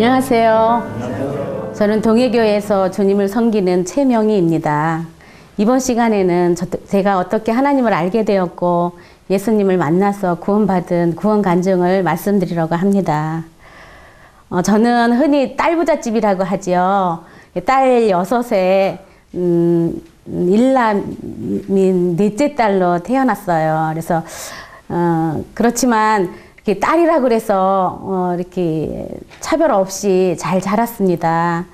안녕하세요. 저는 동해교회에서 주님을 섬기는 최명희입니다. 이번 시간에는 제가 어떻게 하나님을 알게 되었고 예수님을 만나서 구원받은 구원 간증을 말씀드리려고 합니다. 저는 흔히 딸부잣집이라고 하지요. 딸 6에 일남인 넷째 딸로 태어났어요. 그래서 그렇지만 이렇게 딸이라고 그래서 이렇게 차별 없이 잘 자랐습니다.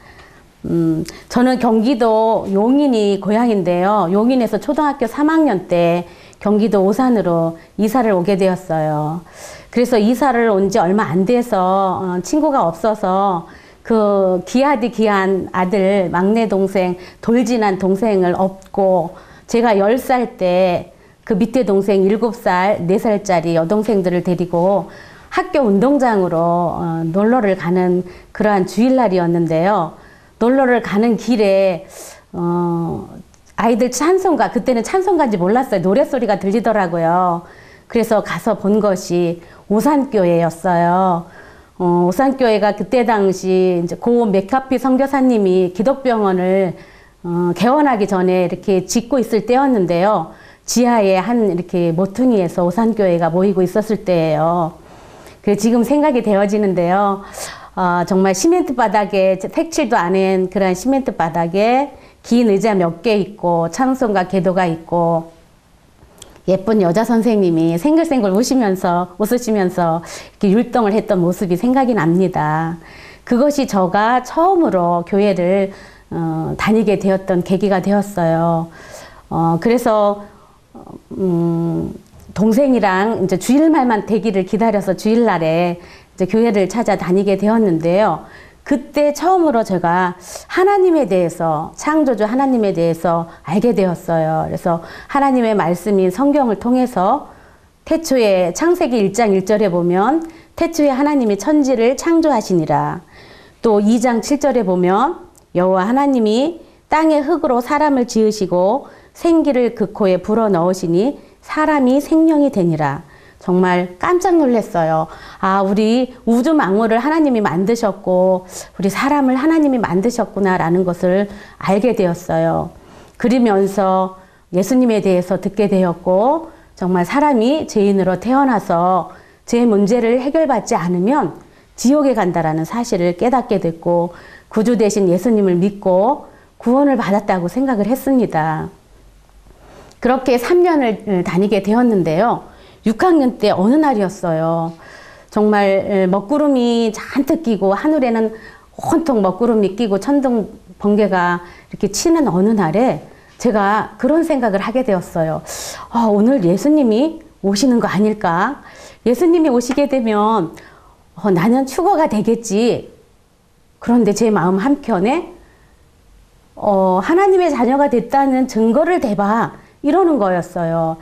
저는 경기도 용인이 고향인데요. 용인에서 초등학교 3학년 때 경기도 오산으로 이사를 오게 되었어요. 그래서 이사를 온 지 얼마 안 돼서 친구가 없어서 그 귀하디 귀한 아들 막내 동생 돌진한 동생을 업고 제가 10살 때 그 밑에 동생 7살, 4살짜리 여동생들을 데리고 학교 운동장으로 놀러를 가는 그러한 주일날이었는데요. 놀러를 가는 길에 아이들 찬송가, 그때는 찬송가인지 몰랐어요. 노랫소리가 들리더라고요. 그래서 가서 본 것이 오산교회였어요. 오산교회가 그때 당시 이제 고 맥카피 선교사님이 기독병원을 개원하기 전에 이렇게 짓고 있을 때였는데요. 지하에 한 이렇게 모퉁이에서 오산교회가 모이고 있었을 때예요. 지금 생각이 되어지는데요. 정말 시멘트 바닥에, 색칠도 안 한 그런 시멘트 바닥에 긴 의자 몇 개 있고 찬송가 계도가 있고 예쁜 여자 선생님이 생글생글 웃으시면서 이렇게 율동을 했던 모습이 생각이 납니다. 그것이 저가 처음으로 교회를 다니게 되었던 계기가 되었어요. 그래서 동생이랑 이제 주일말만 되기를 기다려서 주일날에 이제 교회를 찾아 다니게 되었는데요. 그때 처음으로 제가 하나님에 대해서, 창조주 하나님에 대해서 알게 되었어요. 그래서 하나님의 말씀인 성경을 통해서 태초에 창세기 1장 1절에 보면 태초에 하나님이 천지를 창조하시니라. 또 2장 7절에 보면 여호와 하나님이 땅의 흙으로 사람을 지으시고 생기를 그 코에 불어넣으시니 사람이 생명이 되니라. 정말 깜짝 놀랐어요. 우리 우주 만물을 하나님이 만드셨고 우리 사람을 하나님이 만드셨구나라는 것을 알게 되었어요. 그러면서 예수님에 대해서 듣게 되었고 정말 사람이 죄인으로 태어나서 제 문제를 해결받지 않으면 지옥에 간다라는 사실을 깨닫게 됐고 구주 대신 예수님을 믿고 구원을 받았다고 생각을 했습니다. 그렇게 3년을 다니게 되었는데요. 6학년 때 어느 날이었어요. 정말 먹구름이 잔뜩 끼고 하늘에는 온통 먹구름이 끼고 천둥 번개가 이렇게 치는 어느 날에 제가 그런 생각을 하게 되었어요. 오늘 예수님이 오시는 거 아닐까? 예수님이 오시게 되면 나는 휴거가 되겠지. 그런데 제 마음 한켠에 하나님의 자녀가 됐다는 증거를 대봐. 이러는 거였어요.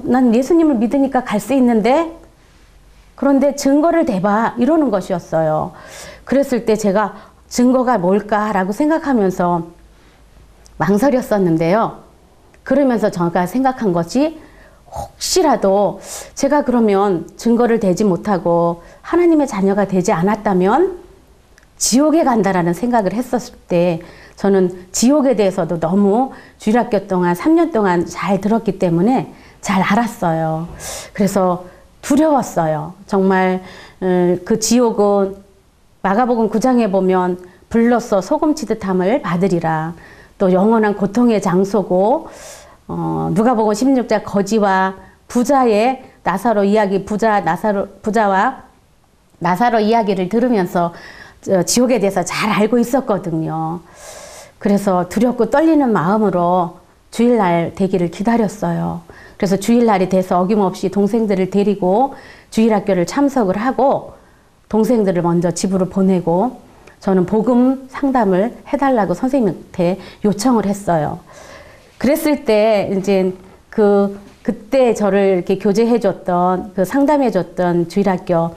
난 예수님을 믿으니까 갈 수 있는데 그런데 증거를 대봐 이러는 것이었어요. 그랬을 때 제가 증거가 뭘까라고 생각하면서 망설였었는데요. 그러면서 제가 생각한 것이 혹시라도 제가 그러면 증거를 대지 못하고 하나님의 자녀가 되지 않았다면 지옥에 간다라는 생각을 했었을 때 저는 지옥에 대해서도 너무 주일학교 동안 3년 동안 잘 들었기 때문에 잘 알았어요. 그래서 두려웠어요. 정말 그 지옥은 마가복음 9장에 보면 불로써 소금치듯함을 받으리라. 또 영원한 고통의 장소고 누가복음 16장 거지와 부자의 나사로 이야기, 부자와 나사로 이야기를 들으면서 지옥에 대해서 잘 알고 있었거든요. 그래서 두렵고 떨리는 마음으로 주일날 되기를 기다렸어요. 그래서 주일날이 돼서 어김없이 동생들을 데리고 주일학교를 참석을 하고 동생들을 먼저 집으로 보내고 저는 복음 상담을 해달라고 선생님한테 요청을 했어요. 그랬을 때 이제 그때 저를 이렇게 교제해줬던 상담해줬던 주일학교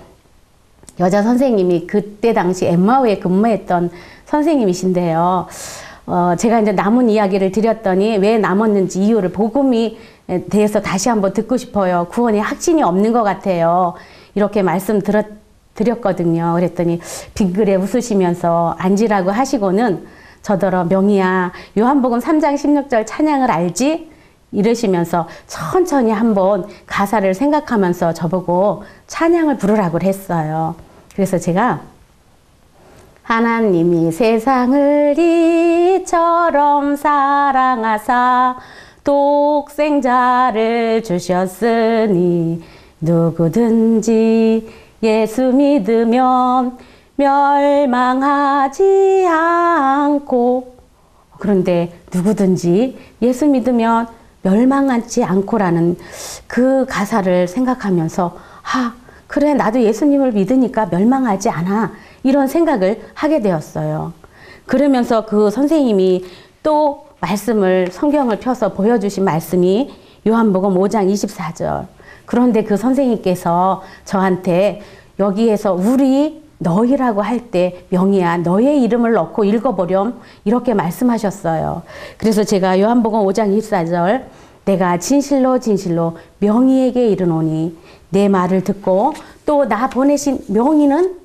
여자 선생님이 그때 당시 엠마오에 근무했던 선생님이신데요. 제가 이제 남은 이야기를 드렸더니 왜 남았는지 이유를 복음이 대해서 다시 한번 듣고 싶어요. 구원에 확신이 없는 것 같아요. 이렇게 말씀 드렸거든요. 그랬더니 빙그레 웃으시면서 앉으라고 하시고는 저더러 명희야 요한복음 3장 16절 찬양을 알지? 이러시면서 천천히 한번 가사를 생각하면서 저보고 찬양을 부르라고 했어요. 그래서 제가 하나님이 세상을 이처럼 사랑하사 독생자를 주셨으니 누구든지 예수 믿으면 멸망하지 않고, 그런데 누구든지 예수 믿으면 멸망하지 않고라는 그 가사를 생각하면서 그래 나도 예수님을 믿으니까 멸망하지 않아, 이런 생각을 하게 되었어요. 그러면서 그 선생님이 또 말씀을 성경을 펴서 보여주신 말씀이 요한복음 5장 24절. 그런데 그 선생님께서 저한테 여기에서 우리 너희라고 할 때 명희야 너의 이름을 넣고 읽어보렴, 이렇게 말씀하셨어요. 그래서 제가 요한복음 5장 24절 내가 진실로 진실로 명희에게 이르노니 내 말을 듣고 또 나 보내신 명희는,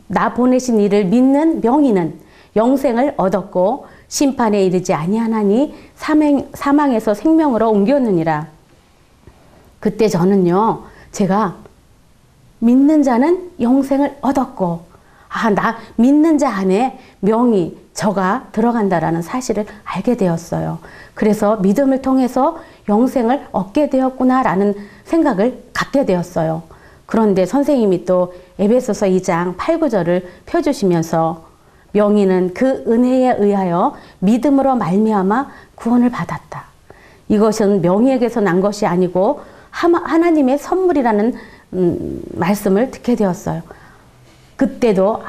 나 보내신 이를 믿는 명희는 영생을 얻었고 심판에 이르지 아니하나니 사망에서 생명으로 옮겼느니라. 그때 저는요, 제가 믿는 자는 영생을 얻었고, 나 믿는 자 안에 명희, 저가 들어간다라는 사실을 알게 되었어요. 그래서 믿음을 통해서 영생을 얻게 되었구나라는 생각을 갖게 되었어요. 그런데 선생님이 또 에베소서 2장 8, 9절을 펴주시면서 명희는 그 은혜에 의하여 믿음으로 말미암아 구원을 받았다. 이것은 명희에게서 난 것이 아니고 하나님의 선물이라는 말씀을 듣게 되었어요. 그때도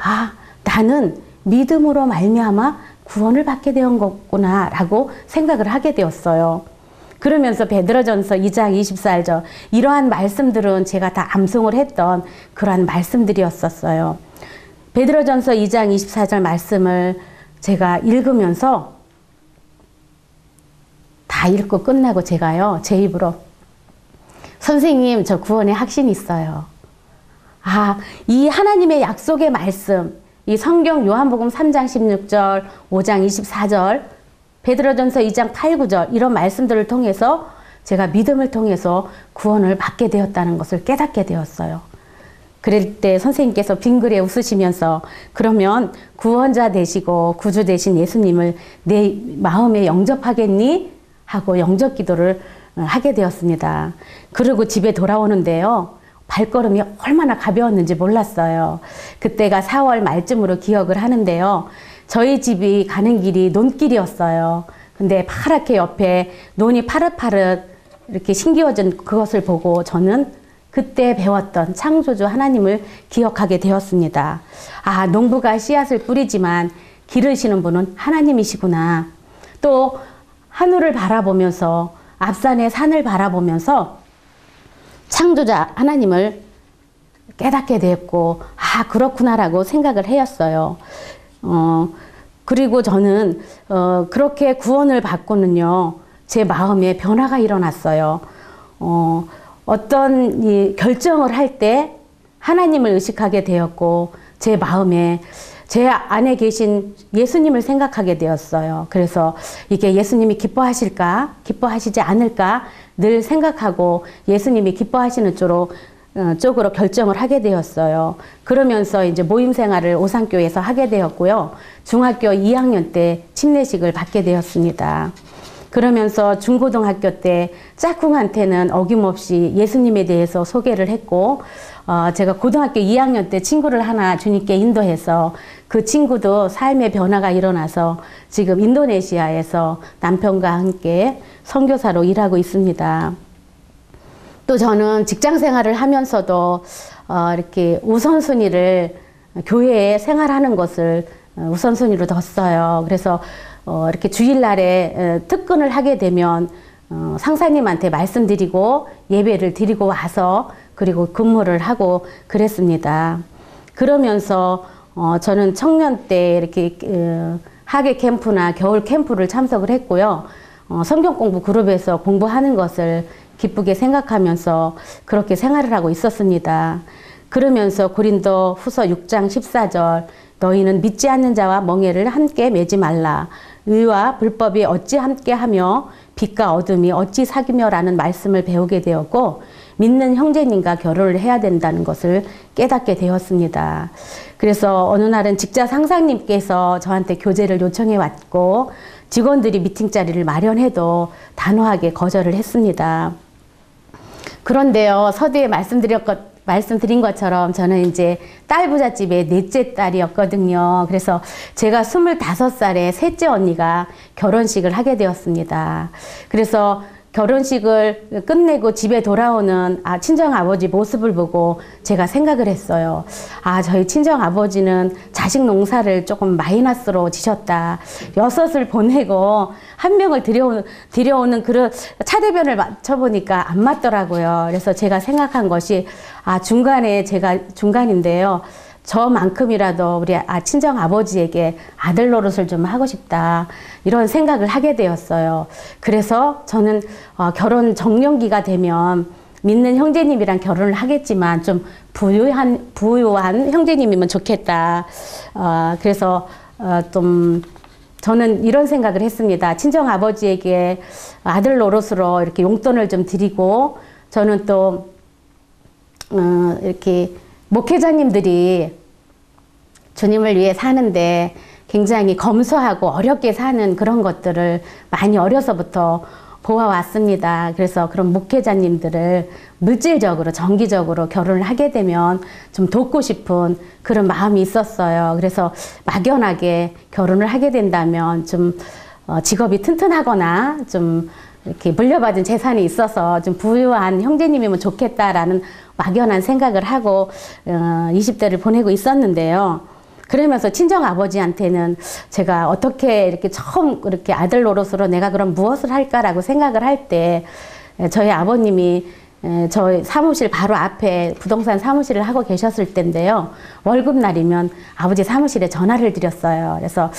나는 믿음으로 말미암아 구원을 받게 된 거구나 라고 생각을 하게 되었어요. 그러면서 베드로전서 2장 24절, 이러한 말씀들은 제가 다 암송을 했던 그러한 말씀들이었었어요. 베드로전서 2장 24절 말씀을 제가 읽으면서 다 읽고 끝나고 제가요, 제 입으로 선생님 저 구원에 확신이 있어요. 이 하나님의 약속의 말씀, 이 성경 요한복음 3장 16절, 5장 24절, 베드로전서 2장 8, 9절 이런 말씀들을 통해서 제가 믿음을 통해서 구원을 받게 되었다는 것을 깨닫게 되었어요. 그럴 때 선생님께서 빙그레 웃으시면서 그러면 구원자 되시고 구주 되신 예수님을 내 마음에 영접하겠니? 하고 영접 기도를 하게 되었습니다. 그리고 집에 돌아오는데요, 발걸음이 얼마나 가벼웠는지 몰랐어요. 그때가 4월 말쯤으로 기억을 하는데요, 저희 집이 가는 길이 논길이었어요. 근데 파랗게 옆에 논이 파릇파릇 이렇게 심기워진 그것을 보고 저는 그때 배웠던 창조주 하나님을 기억하게 되었습니다. 농부가 씨앗을 뿌리지만 기르시는 분은 하나님이시구나. 또 하늘을 바라보면서, 앞산의 산을 바라보면서 창조자 하나님을 깨닫게 되었고, 그렇구나라고 생각을 해왔어요. 그리고 저는 그렇게 구원을 받고는요, 제 마음에 변화가 일어났어요. 어떤 이 결정을 할 때 하나님을 의식하게 되었고, 제 마음에 제 안에 계신 예수님을 생각하게 되었어요. 그래서 이게 예수님이 기뻐하실까, 기뻐하시지 않을까 늘 생각하고 예수님이 기뻐하시는 쪽으로 결정을 하게 되었어요. 그러면서 이제 모임 생활을 오산교에서 하게 되었고요. 중학교 2학년 때 침례식을 받게 되었습니다. 그러면서 중고등학교 때 짝꿍한테는 어김없이 예수님에 대해서 소개를 했고, 제가 고등학교 2학년 때 친구를 하나 주님께 인도해서 그 친구도 삶의 변화가 일어나서 지금 인도네시아에서 남편과 함께 선교사로 일하고 있습니다. 또 저는 직장 생활을 하면서도 이렇게 우선순위를, 교회에 생활하는 것을 우선순위로 뒀어요. 그래서 이렇게 주일날에 특근을 하게 되면 상사님한테 말씀드리고 예배를 드리고 와서 그리고 근무를 하고 그랬습니다. 그러면서 저는 청년 때 이렇게 하계 캠프나 겨울 캠프를 참석을 했고요. 성경 공부 그룹에서 공부하는 것을 기쁘게 생각하면서 그렇게 생활을 하고 있었습니다. 그러면서 고린도 후서 6장 14절 너희는 믿지 않는 자와 멍에를 함께 매지 말라. 의와 불법이 어찌 함께하며 빛과 어둠이 어찌 사귀며라는 말씀을 배우게 되었고 믿는 형제님과 결혼을 해야 된다는 것을 깨닫게 되었습니다. 그래서 어느 날은 직장 상사님께서 저한테 교제를 요청해 왔고 직원들이 미팅 자리를 마련해도 단호하게 거절을 했습니다. 그런데요, 서두에 말씀드린 것처럼 저는 이제 딸 부잣집의 넷째 딸이었거든요. 그래서 제가 25살에 셋째 언니가 결혼식을 하게 되었습니다. 그래서 결혼식을 끝내고 집에 돌아오는 친정아버지 모습을 보고 제가 생각을 했어요. 저희 친정아버지는 자식 농사를 조금 마이너스로 지셨다. 6을 보내고 한 명을 들여오는 그런 차대변을 맞춰보니까 안 맞더라고요. 그래서 제가 생각한 것이 중간에 제가 중간인데요. 저만큼이라도 우리 친정 아버지에게 아들 노릇을 좀 하고 싶다 이런 생각을 하게 되었어요. 그래서 저는 결혼 정년기가 되면 믿는 형제님이랑 결혼을 하겠지만 좀 부유한 형제님이면 좋겠다. 그래서 좀 저는 이런 생각을 했습니다. 친정 아버지에게 아들 노릇으로 이렇게 용돈을 좀 드리고 저는 또 이렇게 목회자님들이 주님을 위해 사는데 굉장히 검소하고 어렵게 사는 그런 것들을 많이 어려서부터 보아왔습니다. 그래서 그런 목회자님들을 물질적으로 정기적으로 결혼을 하게 되면 좀 돕고 싶은 그런 마음이 있었어요. 그래서 막연하게 결혼을 하게 된다면 좀 직업이 튼튼하거나 좀 이렇게 물려받은 재산이 있어서 좀 부유한 형제님이면 좋겠다라는 막연한 생각을 하고 20대를 보내고 있었는데요. 그러면서 친정 아버지한테는 제가 어떻게 이렇게 처음 이렇게 아들 노릇으로 내가 그럼 무엇을 할까라고 생각을 할 때 저희 아버님이 저희 사무실 바로 앞에 부동산 사무실을 하고 계셨을 때인데요. 월급날이면 아버지 사무실에 전화를 드렸어요. 그래서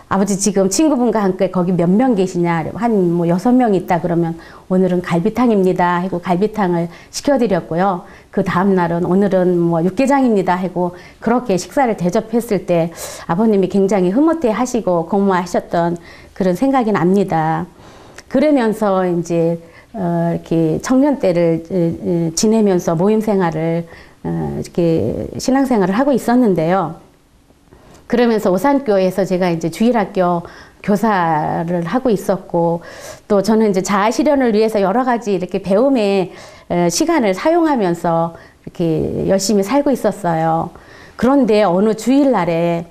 아버지 지금 친구분과 함께 거기 몇 명 계시냐? 한 뭐 6명 있다 그러면 오늘은 갈비탕입니다 하고 갈비탕을 시켜드렸고요. 그 다음날은 오늘은 뭐 육개장입니다 하고 그렇게 식사를 대접했을 때 아버님이 굉장히 흐뭇해 하시고 고마워하셨던 그런 생각이 납니다. 그러면서 이제 이렇게 청년 때를 지내면서 모임 생활을 이렇게 신앙생활을 하고 있었는데요. 그러면서 오산교회에서 제가 이제 주일학교 교사를 하고 있었고 또 저는 이제 자아 실현을 위해서 여러 가지 이렇게 배움의 시간을 사용하면서 이렇게 열심히 살고 있었어요. 그런데 어느 주일날에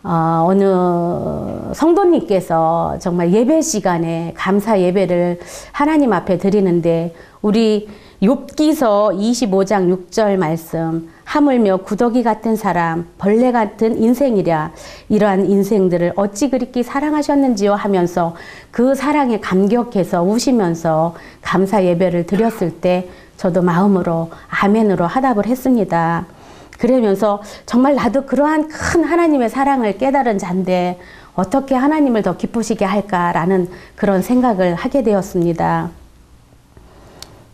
어느 성도님께서 정말 예배 시간에 감사 예배를 하나님 앞에 드리는데 우리 욥기서 25장 6절 말씀 하물며 구더기 같은 사람 벌레 같은 인생이랴 이러한 인생들을 어찌 그렇게 사랑하셨는지요 하면서 그 사랑에 감격해서 우시면서 감사 예배를 드렸을 때 저도 마음으로 아멘으로 화답을 했습니다. 그러면서 정말 나도 그러한 큰 하나님의 사랑을 깨달은 자인데 어떻게 하나님을 더 기쁘시게 할까라는 그런 생각을 하게 되었습니다.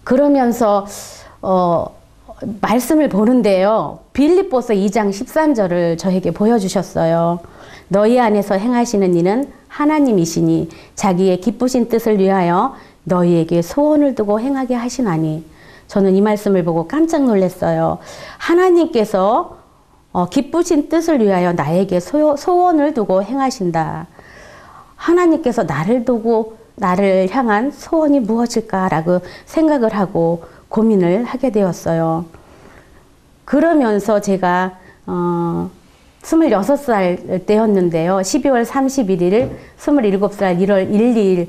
그러면서 말씀을 보는데요. 빌립보서 2장 13절을 저에게 보여주셨어요. 너희 안에서 행하시는 이는 하나님이시니 자기의 기쁘신 뜻을 위하여 너희에게 소원을 두고 행하게 하시나니 저는 이 말씀을 보고 깜짝 놀랐어요. 하나님께서 기쁘신 뜻을 위하여 나에게 소원을 두고 행하신다. 하나님께서 나를 향한 소원이 무엇일까라고 생각을 하고 고민을 하게 되었어요. 그러면서 제가 26살 때였는데요. 12월 31일, 27살 1월 1일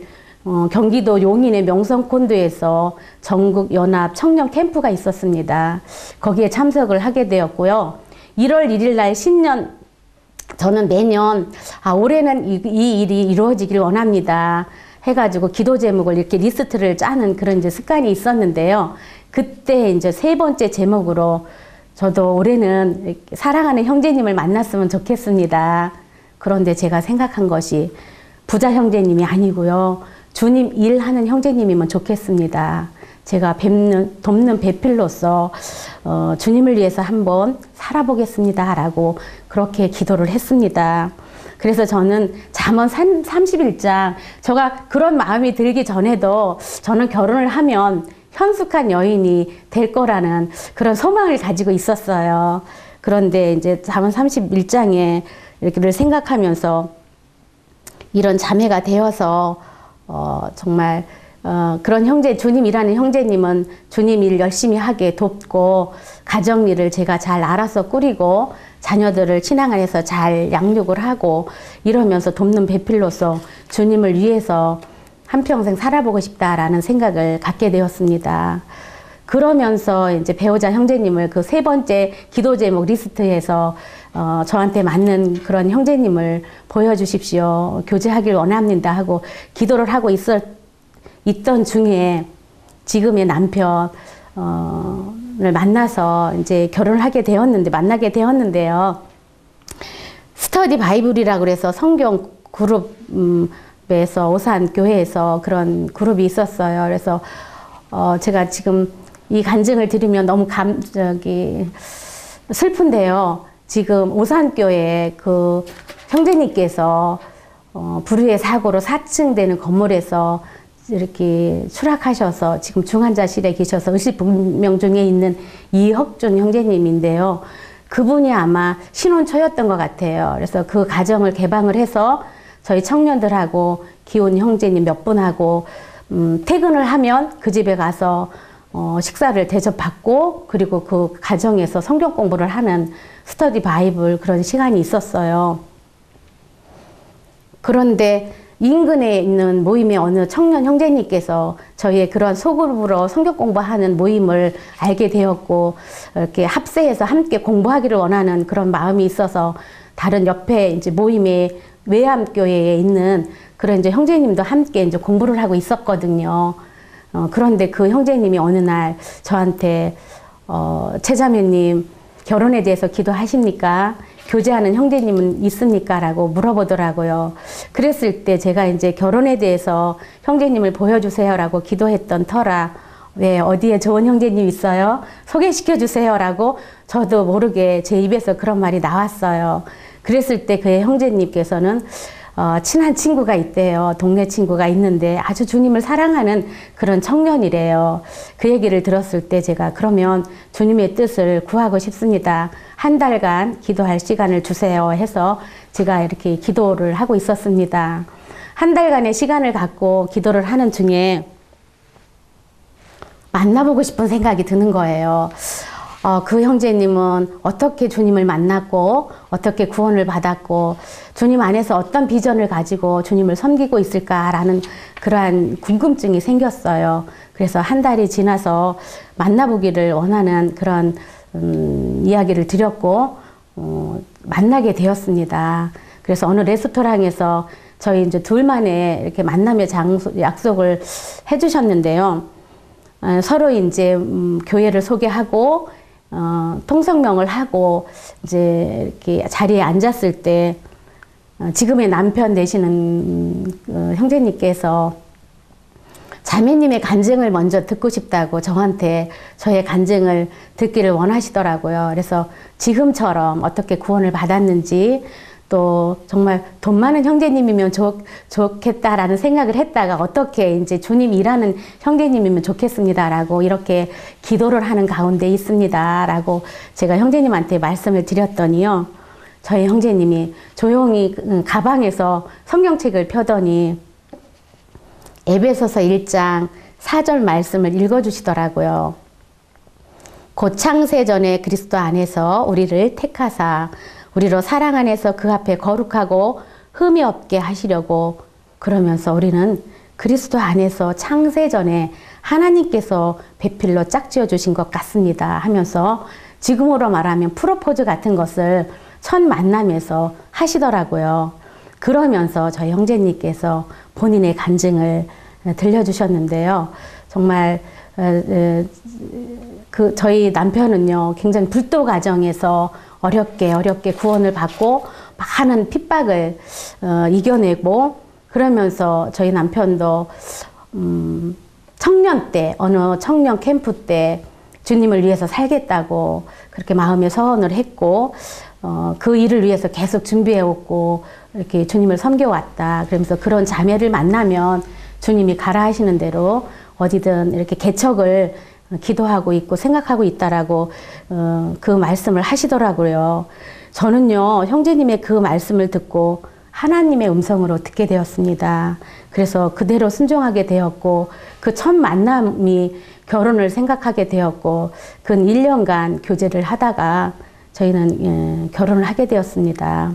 경기도 용인의 명성콘도에서 전국 연합 청년 캠프가 있었습니다. 거기에 참석을 하게 되었고요. 1월 1일 날 신년 저는 매년 올해는 이 일이 이루어지길 원합니다. 해가지고 기도 제목을 이렇게 리스트를 짜는 그런 이제 습관이 있었는데요. 그때 이제 3번째 제목으로 저도 올해는 사랑하는 형제님을 만났으면 좋겠습니다. 그런데 제가 생각한 것이 부자 형제님이 아니고요. 주님 일하는 형제님이면 좋겠습니다. 제가 돕는 배필로서 주님을 위해서 한번 살아보겠습니다 라고 그렇게 기도를 했습니다. 그래서 저는 잠언 31장, 제가 그런 마음이 들기 전에도 저는 결혼을 하면 현숙한 여인이 될 거라는 그런 소망을 가지고 있었어요. 그런데 이제 잠언 31장에 이렇게를 생각하면서 이런 자매가 되어서 정말 그런 형제, 주님이라는 형제님은 주님 일 열심히 하게 돕고 가정일을 제가 잘 알아서 꾸리고 자녀들을 신앙 안에서 잘 양육을 하고 이러면서 돕는 배필로서 주님을 위해서 한평생 살아보고 싶다라는 생각을 갖게 되었습니다. 그러면서 이제 배우자 형제님을 그 세 번째 기도 제목 리스트에서 저한테 맞는 그런 형제님을 보여주십시오. 교제하길 원합니다 하고 기도를 하고 있던 중에 지금의 남편을 만나서 이제 결혼을 만나게 되었는데요. 스터디 바이블이라고 그래서 성경 그룹에서 오산교회에서 그런 그룹이 있었어요. 그래서 제가 지금 이 간증을 들으면 너무 슬픈데요. 지금 오산교회 그 형제님께서 불의의 사고로 4층 되는 건물에서 이렇게 추락하셔서 지금 중환자실에 계셔서 의식불명 중에 있는 이혁준 형제님인데요. 그분이 아마 신혼 초였던 것 같아요. 그래서 그 가정을 개방을 해서 저희 청년들하고 기혼 형제님 몇 분하고 퇴근을 하면 그 집에 가서 식사를 대접받고 그리고 그 가정에서 성경 공부를 하는 스터디 바이블 그런 시간이 있었어요. 그런데 인근에 있는 모임의 어느 청년 형제님께서 저희의 그런 소그룹으로 성경 공부하는 모임을 알게 되었고 이렇게 합세해서 함께 공부하기를 원하는 그런 마음이 있어서 다른 옆에 이제 모임의 외암교회에 있는 그런 이제 형제님도 함께 이제 공부를 하고 있었거든요. 그런데 그 형제님이 어느 날 저한테 최자매님 결혼에 대해서 기도하십니까? 교제하는 형제님은 있습니까? 라고 물어보더라고요. 그랬을 때 제가 이제 결혼에 대해서 형제님을 보여주세요 라고 기도했던 터라 왜 어디에 좋은 형제님 있어요? 소개시켜 주세요 라고 저도 모르게 제 입에서 그런 말이 나왔어요. 그랬을 때 그의 형제님께서는 친한 친구가 있대요. 동네 친구가 있는데 아주 주님을 사랑하는 그런 청년이래요. 그 얘기를 들었을 때 제가 그러면 주님의 뜻을 구하고 싶습니다. 한 달간 기도할 시간을 주세요 해서 제가 이렇게 기도를 하고 있었습니다. 한 달간의 시간을 갖고 기도를 하는 중에 만나보고 싶은 생각이 드는 거예요. 그 형제님은 어떻게 주님을 만났고 어떻게 구원을 받았고 주님 안에서 어떤 비전을 가지고 주님을 섬기고 있을까라는 그러한 궁금증이 생겼어요. 그래서 한 달이 지나서 만나보기를 원하는 그런 이야기를 드렸고 만나게 되었습니다. 그래서 어느 레스토랑에서 저희 이제 둘만의 이렇게 만남의 약속을 해주셨는데요. 서로 이제 교회를 소개하고 통성명을 하고 이제 이렇게 자리에 앉았을 때 지금의 남편 되시는 형제님께서 자매님의 간증을 먼저 듣고 싶다고 저한테 저의 간증을 듣기를 원하시더라고요. 그래서 지금처럼 어떻게 구원을 받았는지 또 정말 돈 많은 형제님이면 좋겠다라는 생각을 했다가 어떻게 이제 주님 일하는 형제님이면 좋겠습니다라고 이렇게 기도를 하는 가운데 있습니다라고 제가 형제님한테 말씀을 드렸더니요. 저희 형제님이 조용히 가방에서 성경책을 펴더니 에베소서 1장 4절 말씀을 읽어주시더라고요. 곧 창세전에 그리스도 안에서 우리를 택하사 우리로 사랑 안에서 그 앞에 거룩하고 흠이 없게 하시려고 그러면서 우리는 그리스도 안에서 창세전에 하나님께서 배필로 짝지어 주신 것 같습니다 하면서 지금으로 말하면 프로포즈 같은 것을 첫 만남에서 하시더라고요. 그러면서 저희 형제님께서 본인의 간증을 들려주셨는데요. 정말 저희 남편은요 굉장히 불도 가정에서 어렵게 구원을 받고 많은 핍박을 이겨내고 그러면서 저희 남편도 청년 때, 어느 청년 캠프 때 주님을 위해서 살겠다고 그렇게 마음에 서원을 했고, 그 일을 위해서 계속 준비해왔고, 이렇게 주님을 섬겨왔다. 그러면서 그런 자매를 만나면 주님이 가라 하시는 대로 어디든 이렇게 개척을 기도하고 있고 생각하고 있다라고 그 말씀을 하시더라고요. 저는요, 형제님의 그 말씀을 듣고 하나님의 음성으로 듣게 되었습니다. 그래서 그대로 순종하게 되었고, 그 첫 만남이 결혼을 생각하게 되었고, 근 1년간 교제를 하다가 저희는 결혼을 하게 되었습니다.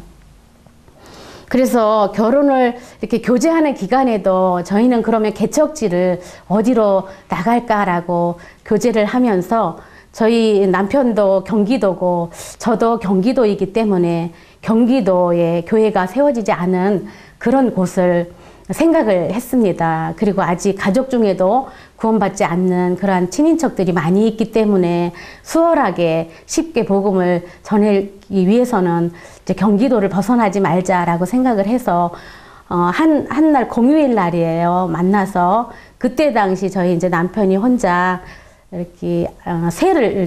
그래서 결혼을 이렇게 교제하는 기간에도 저희는 그러면 개척지를 어디로 나갈까라고 교제를 하면서, 저희 남편도 경기도고 저도 경기도이기 때문에 경기도에 교회가 세워지지 않은 그런 곳을 생각을 했습니다. 그리고 아직 가족 중에도 구원받지 않는 그러한 친인척들이 많이 있기 때문에 수월하게 쉽게 복음을 전하기 위해서는 이제 경기도를 벗어나지 말자라고 생각을 해서 한날 공휴일 날이에요. 만나서 그때 당시 저희 이제 남편이 혼자 이렇게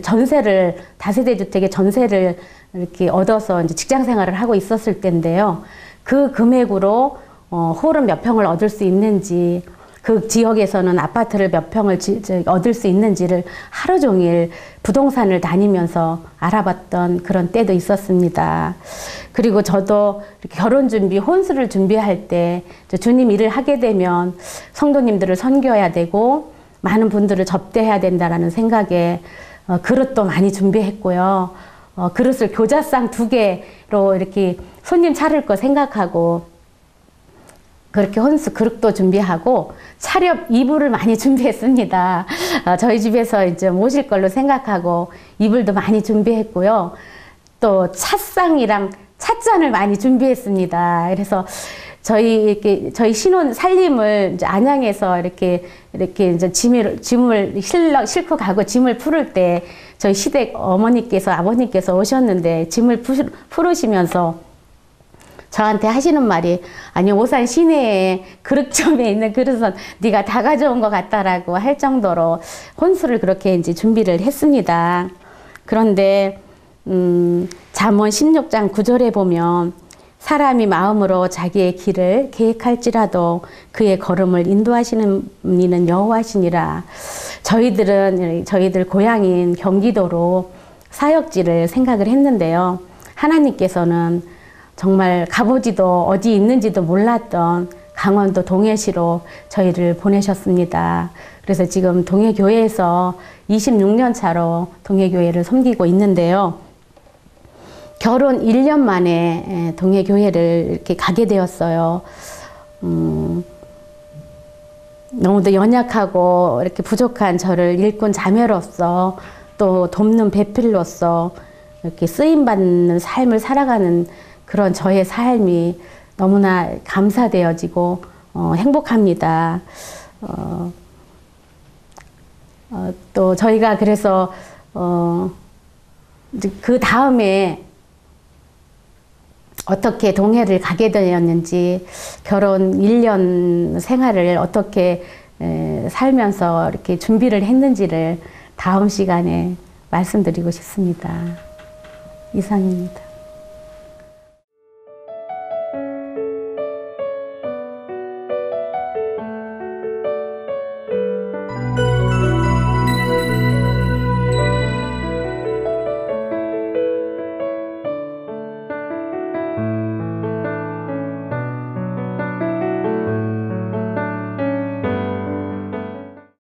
전세를 다세대 주택의 전세를 이렇게 얻어서 이제 직장 생활을 하고 있었을 때인데요. 그 금액으로 홀은 몇 평을 얻을 수 있는지, 그 지역에서는 아파트를 몇 평을 얻을 수 있는지를 하루 종일 부동산을 다니면서 알아봤던 그런 때도 있었습니다. 그리고 저도 이렇게 결혼 준비, 혼수를 준비할 때 주님 일을 하게 되면 성도님들을 섬겨야 되고 많은 분들을 접대해야 된다라는 생각에 그릇도 많이 준비했고요. 그릇을 교자상 2개로 이렇게 손님 차릴 거 생각하고 그렇게 혼수 그릇도 준비하고 차렵 이불을 많이 준비했습니다. 저희 집에서 이제 모실 걸로 생각하고 이불도 많이 준비했고요. 또 찻상이랑 찻잔을 많이 준비했습니다. 그래서 저희 신혼 살림을 이제 안양에서 이렇게 이제 짐을 싣고 가고 짐을 풀을 때 저희 시댁 어머니께서 아버님께서 오셨는데 짐을 풀으시면서 저한테 하시는 말이, 아니 오산 시내에 그릇점에 있는 그릇은 네가 다 가져온 것 같다라고 할 정도로 혼수를 그렇게 이제 준비를 했습니다. 그런데 잠언 16장 9절에 보면 사람이 마음으로 자기의 길을 계획할지라도 그의 걸음을 인도하시는 이는 여호와시니라. 저희들 고향인 경기도로 사역지를 생각을 했는데요. 하나님께서는 정말 가보지도 어디 있는지도 몰랐던 강원도 동해시로 저희를 보내셨습니다. 그래서 지금 동해교회에서 26년 차로 동해교회를 섬기고 있는데요. 결혼 1년 만에 동해교회를 이렇게 가게 되었어요. 너무도 연약하고 이렇게 부족한 저를 일꾼 자매로서 또 돕는 배필로서 이렇게 쓰임받는 삶을 살아가는 그런 저의 삶이 너무나 감사되어지고 행복합니다. 또 저희가 그래서 그 다음에 어떻게 동해를 가게 되었는지, 결혼 1년 생활을 어떻게 살면서 이렇게 준비를 했는지를 다음 시간에 말씀드리고 싶습니다. 이상입니다.